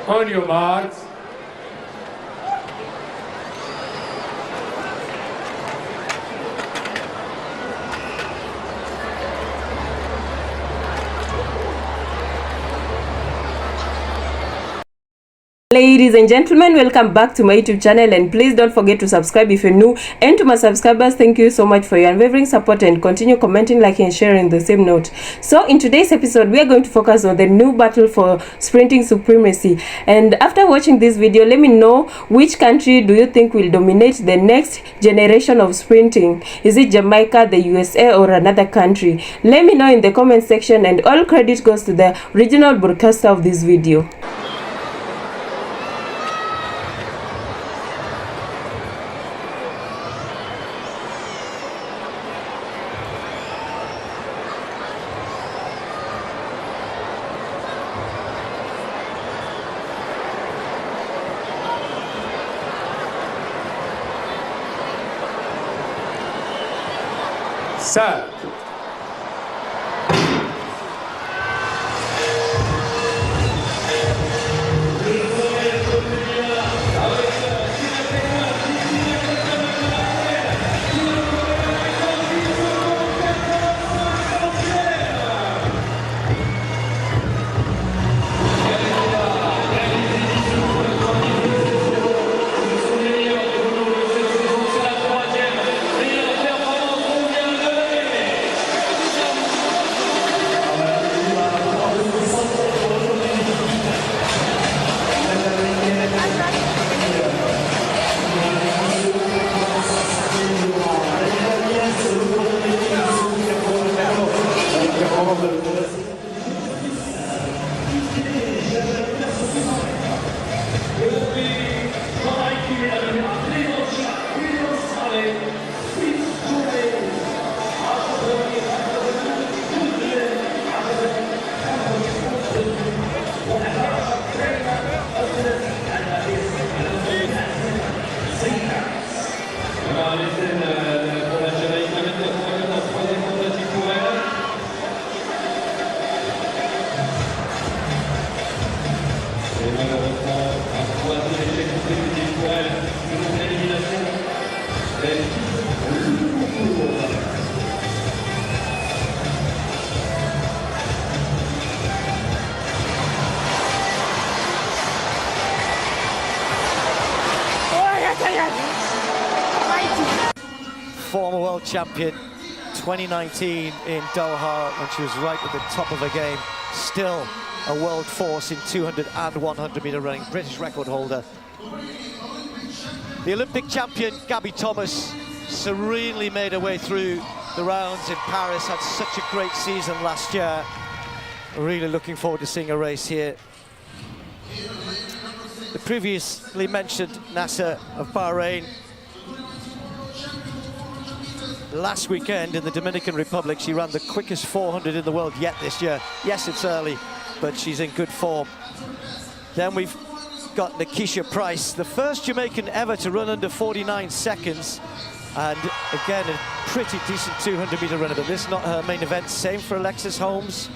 On your marks. Ladies and gentlemen, welcome back to my YouTube channel, and please don't forget to subscribe if you're new. And to my subscribers, thank you so much for your unwavering support, and continue commenting, liking and sharing the same note. So in today's episode, we are going to focus on the new battle for sprinting supremacy. And after watching this video, let me know which country do you think will dominate the next generation of sprinting. Is it Jamaica, the USA, or another country? Let me know in the comment section, and all credit goes to the original broadcaster of this video. Serve. Former world champion 2019 in Doha when she was right at the top of her game. Still a world force in 200 and 100 meter running, British record holder. The Olympic champion Gabby Thomas serenely made her way through the rounds in Paris, had such a great season last year. Really looking forward to seeing a race here. The previously mentioned Nasser of Bahrain. Last weekend in the Dominican Republic, she ran the quickest 400 in the world yet this year. Yes, it's early, but she's in good form. Then we've got Nikisha Price, the first Jamaican ever to run under 49 seconds. And again, a pretty decent 200 meter runner, but this is not her main event. Same for Alexis Holmes.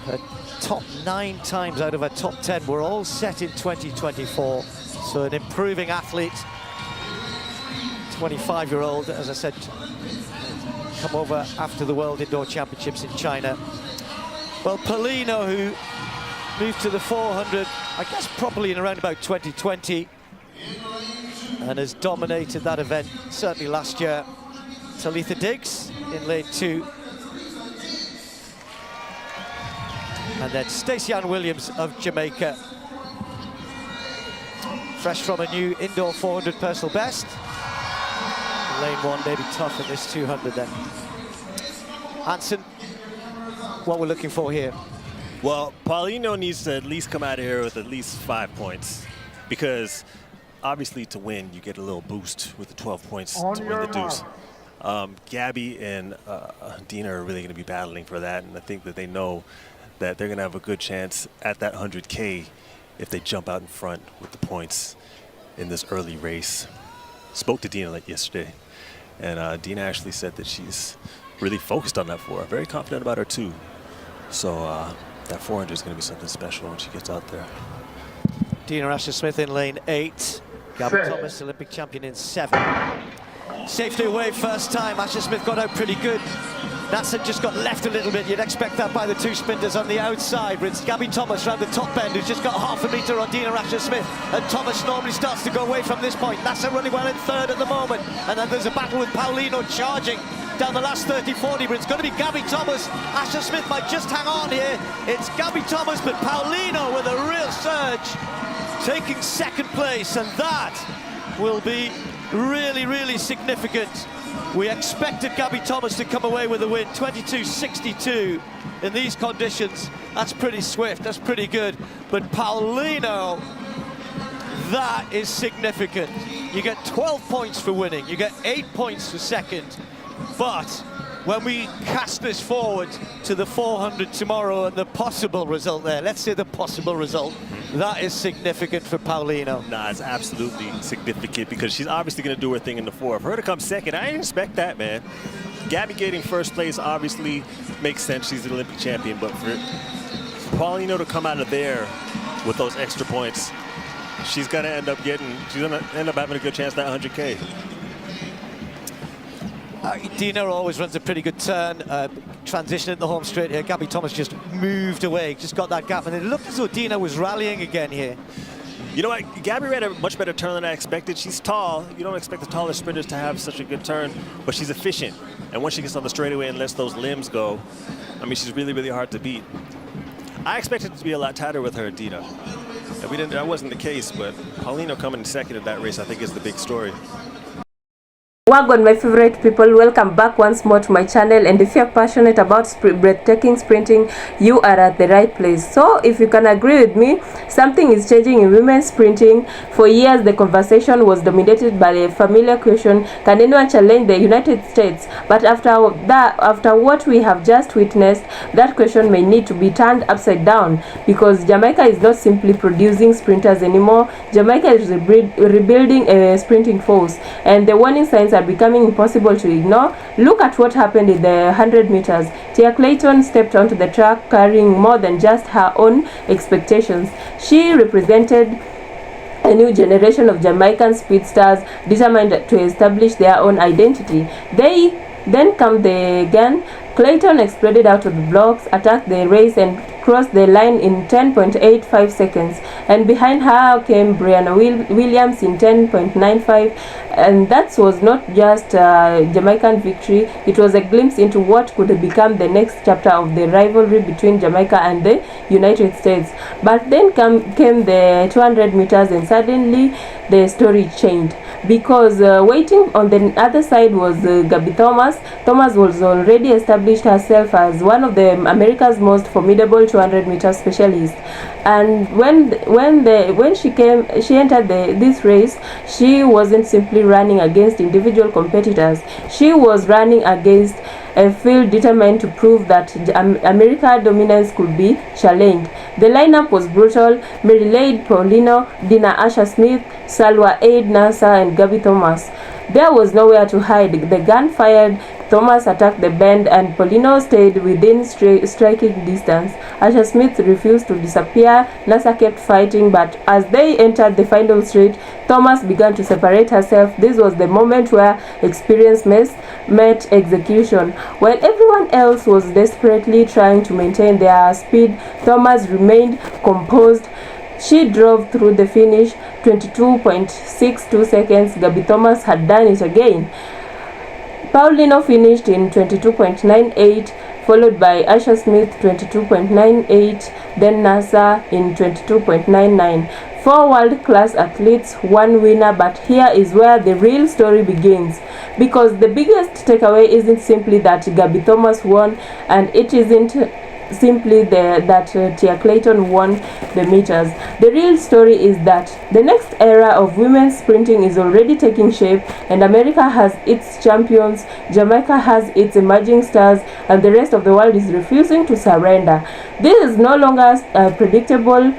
Her top 9 times out of her top 10 were all set in 2024. So an improving athlete, 25-year-old, as I said, come over after the World Indoor Championships in China. Well, Paulino, who moved to the 400, I guess probably in around about 2020, and has dominated that event, certainly last year. Talitha Diggs in lane 2. And then Stacey Ann Williams of Jamaica, fresh from a new indoor 400 personal best. Lane 1 maybe tough in this 200 then. Hansen, what we're looking for here? Well, Paulino needs to at least come out of here with at least 5 points, because obviously to win you get a little boost with the 12 points to win the deuce. Gabby and Dina are really going to be battling for that, and I think that they know that they're going to have a good chance at that 100K if they jump out in front with the points in this early race. Spoke to Dina like yesterday, and Dina actually said that she's really focused on that 4. Very confident about her too. So that 400 is going to be something special when she gets out there. Dina Asher-Smith in lane 8. Gabby Thomas, Olympic champion, in 7. Safety away first time. Asher-Smith got out pretty good. Natson just got left a little bit. You'd expect that by the 2 sprinters on the outside. But it's Gabby Thomas round the top bend who's just got half a metre on Dina Asher-Smith. And Thomas normally starts to go away from this point. Natson running well in 3rd at the moment. And then there's a battle with Paulino charging down the last 30-40. But it's going to be Gabby Thomas. Asher-Smith might just hang on here. It's Gabby Thomas, but Paulino with a real surge, taking 2nd place. And that will be really, really significant. We expected Gabby Thomas to come away with a win, 22.62 in these conditions. That's pretty swift, that's pretty good. But Paulino, that is significant. You get 12 points for winning, you get 8 points for 2nd. But when we cast this forward to the 400 tomorrow and the possible result there, let's say the possible result, that is significant for Paulino. Nah, it's absolutely significant, because she's obviously going to do her thing in the 4. For her to come 2nd, I didn't expect that, man. Gabby getting 1st place obviously makes sense. She's the Olympic champion, but for Paulino to come out of there with those extra points, she's going to end up having a good chance at that 100K. Dina always runs a pretty good turn, transition at the home straight here. Gabby Thomas just moved away, just got that gap, and it looked as though Dina was rallying again here. You know what, Gabby ran a much better turn than I expected. She's tall. You don't expect the taller sprinters to have such a good turn, but she's efficient. And once she gets on the straightaway and lets those limbs go, I mean, she's really, really hard to beat. I expected it to be a lot tighter with her, Dina. And that wasn't the case, but Paulino coming in 2nd in that race, I think, is the big story. Wagon, my favorite people, welcome back once more to my channel. And if you're passionate about breathtaking sprinting, you are at the right place. So if you can agree with me, something is changing in women's sprinting. For years the conversation was dominated by a familiar question: can anyone challenge the United States? But after what we have just witnessed, that question may need to be turned upside down, because Jamaica is not simply producing sprinters anymore. Jamaica is rebuilding a sprinting force, and the warning signs are becoming impossible to ignore. Look at what happened in the 100 meters. Tia Clayton stepped onto the track carrying more than just her own expectations. She represented a new generation of Jamaican speedsters determined to establish their own identity. Then come the gun. Clayton exploded out of the blocks, attacked the race, and crossed the line in 10.85 seconds. And behind her came Brianna Williams in 10.95. And that was not just a Jamaican victory, it was a glimpse into what could become the next chapter of the rivalry between Jamaica and the United States. But then came the 200 meters, and suddenly the story changed, because waiting on the other side was Gabby Thomas. Thomas was already established herself as one of the America's most formidable 200-meter specialists. And when she entered this race, she wasn't simply running against individual competitors. She was running against a field determined to prove that America's dominance could be challenged. The lineup was brutal: Mary Lade Paulino, Dina Asher-Smith, Salwa Aid Nasser, and Gabby Thomas. There was nowhere to hide. The gun fired Thomas attacked the bend and Paulino stayed within striking distance. Asher Smith refused to disappear. Nasa kept fighting, but as they entered the final straight, Thomas began to separate herself. This was the moment where experience met execution. While everyone else was desperately trying to maintain their speed, Thomas remained composed. She drove through the finish 22.62 seconds. Gabby Thomas had done it again. Paulino finished in 22.98, followed by Asher Smith 22.98, then Nasa in 22.99. 4 world-class athletes, 1 winner, but here is where the real story begins. Because the biggest takeaway isn't simply that Gabby Thomas won, and it isn't simply that Tia Clayton won the meters. The real story is that the next era of women's sprinting is already taking shape, and America has its champions, Jamaica has its emerging stars, and the rest of the world is refusing to surrender. This is no longer a predictable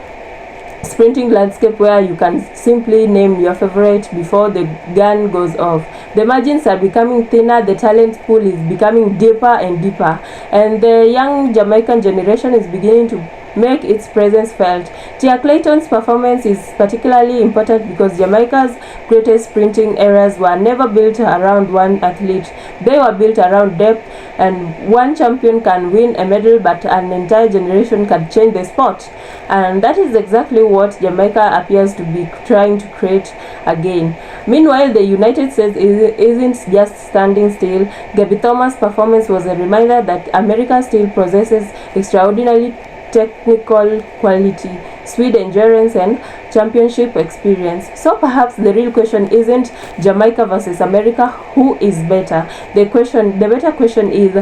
sprinting landscape where you can simply name your favorite before the gun goes off. The margins are becoming thinner, the talent pool is becoming deeper and deeper, and the young Jamaican generation is beginning to make its presence felt. Tia Clayton's performance is particularly important because Jamaica's greatest sprinting eras were never built around one athlete. They were built around depth, and one champion can win a medal, but an entire generation can change the sport. And that is exactly what Jamaica appears to be trying to create again. Meanwhile, the United States isn't just standing still. Gabby Thomas' performance was a reminder that America still possesses extraordinary technical quality, speed, endurance, and championship experience. So perhaps the real question isn't Jamaica versus America, who is better. The better question is,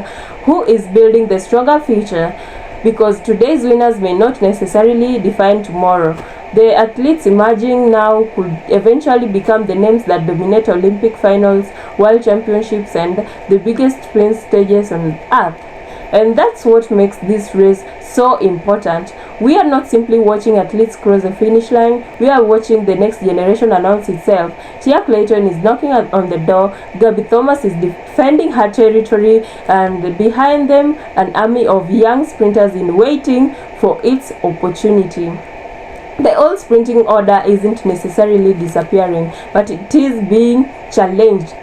who is building the stronger future? Because today's winners may not necessarily define tomorrow. The athletes emerging now could eventually become the names that dominate Olympic finals, world championships, and the biggest sprint stages on earth. And that's what makes this race so important. We are not simply watching athletes cross the finish line, we are watching the next generation announce itself. Tia Clayton is knocking on the door, Gabby Thomas is defending her territory, and behind them an army of young sprinters in waiting for its opportunity. The old sprinting order isn't necessarily disappearing, but it is being challenged.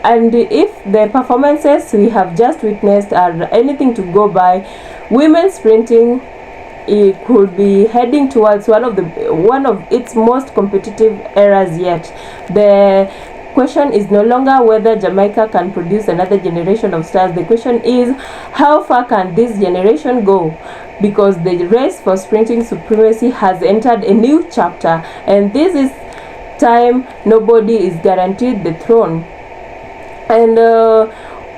And if the performances we have just witnessed are anything to go by, women's sprinting could be heading towards one of its most competitive eras yet. The question is no longer whether Jamaica can produce another generation of stars. The question is, how far can this generation go? Because the race for sprinting supremacy has entered a new chapter, and this is time nobody is guaranteed the throne. And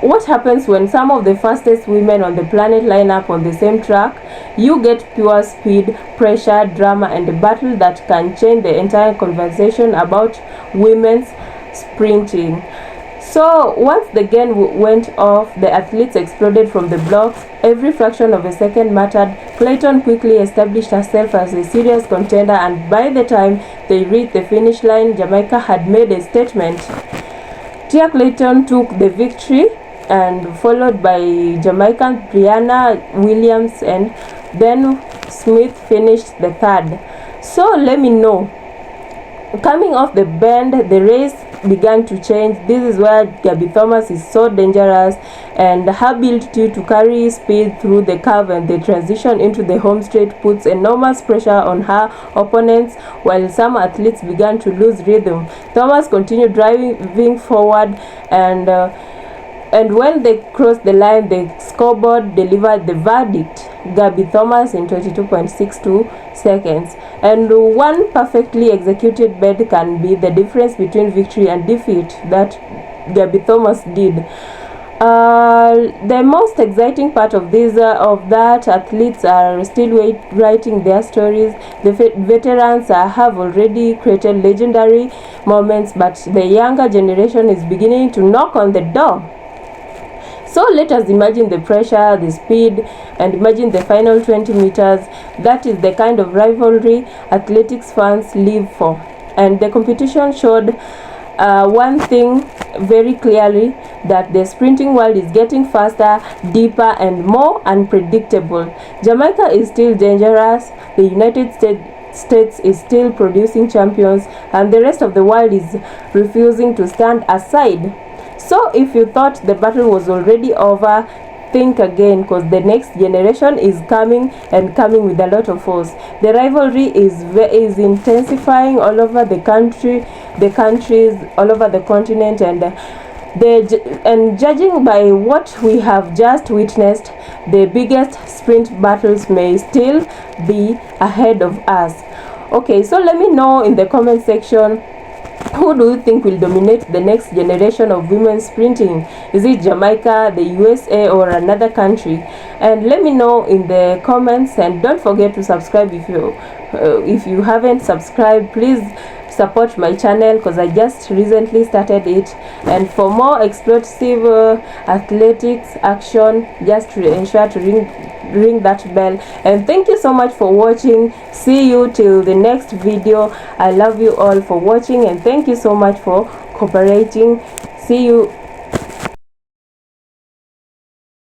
what happens when some of the fastest women on the planet line up on the same track? You get pure speed, pressure, drama, and a battle that can change the entire conversation about women's sprinting. So once the gun went off, the athletes exploded from the blocks. Every fraction of a second mattered. Clayton quickly established herself as a serious contender, and by the time they reached the finish line, Jamaica had made a statement. Tia Clayton took the victory, and followed by Jamaican Brianna Williams, and then Smith finished the third. So let me know. Coming off the bend, the race began to change. This is where Gabby Thomas is so dangerous, and her ability to carry speed through the curve and the transition into the home straight puts enormous pressure on her opponents. While some athletes began to lose rhythm, Thomas continued driving forward, and when they crossed the line, the scoreboard delivered the verdict: Gabby Thomas in 22.62 seconds. And one perfectly executed bend can be the difference between victory and defeat that Gabby Thomas did. The most exciting part of that athletes are still writing their stories. The veterans have already created legendary moments, but the younger generation is beginning to knock on the door. So let us imagine the pressure, the speed, and imagine the final 20 meters. That is the kind of rivalry athletics fans live for. And the competition showed one thing very clearly, that the sprinting world is getting faster, deeper, and more unpredictable. Jamaica is still dangerous, the United States is still producing champions, and the rest of the world is refusing to stand aside. So if you thought the battle was already over, think again, because the next generation is coming, and coming with a lot of force. The rivalry is intensifying all over the countries all over the continent, and judging by what we have just witnessed, the biggest sprint battles may still be ahead of us. Okay, so let me know in the comment section, who do you think will dominate the next generation of women sprinting? Is it Jamaica, the USA, or another country? And let me know in the comments, and don't forget to subscribe if you haven't subscribed. Please support my channel, because I just recently started it, and for more explosive athletics action, just ensure to ring that bell. And thank you so much for watching. See you till the next video. I love you all for watching, and thank you so much for cooperating. See you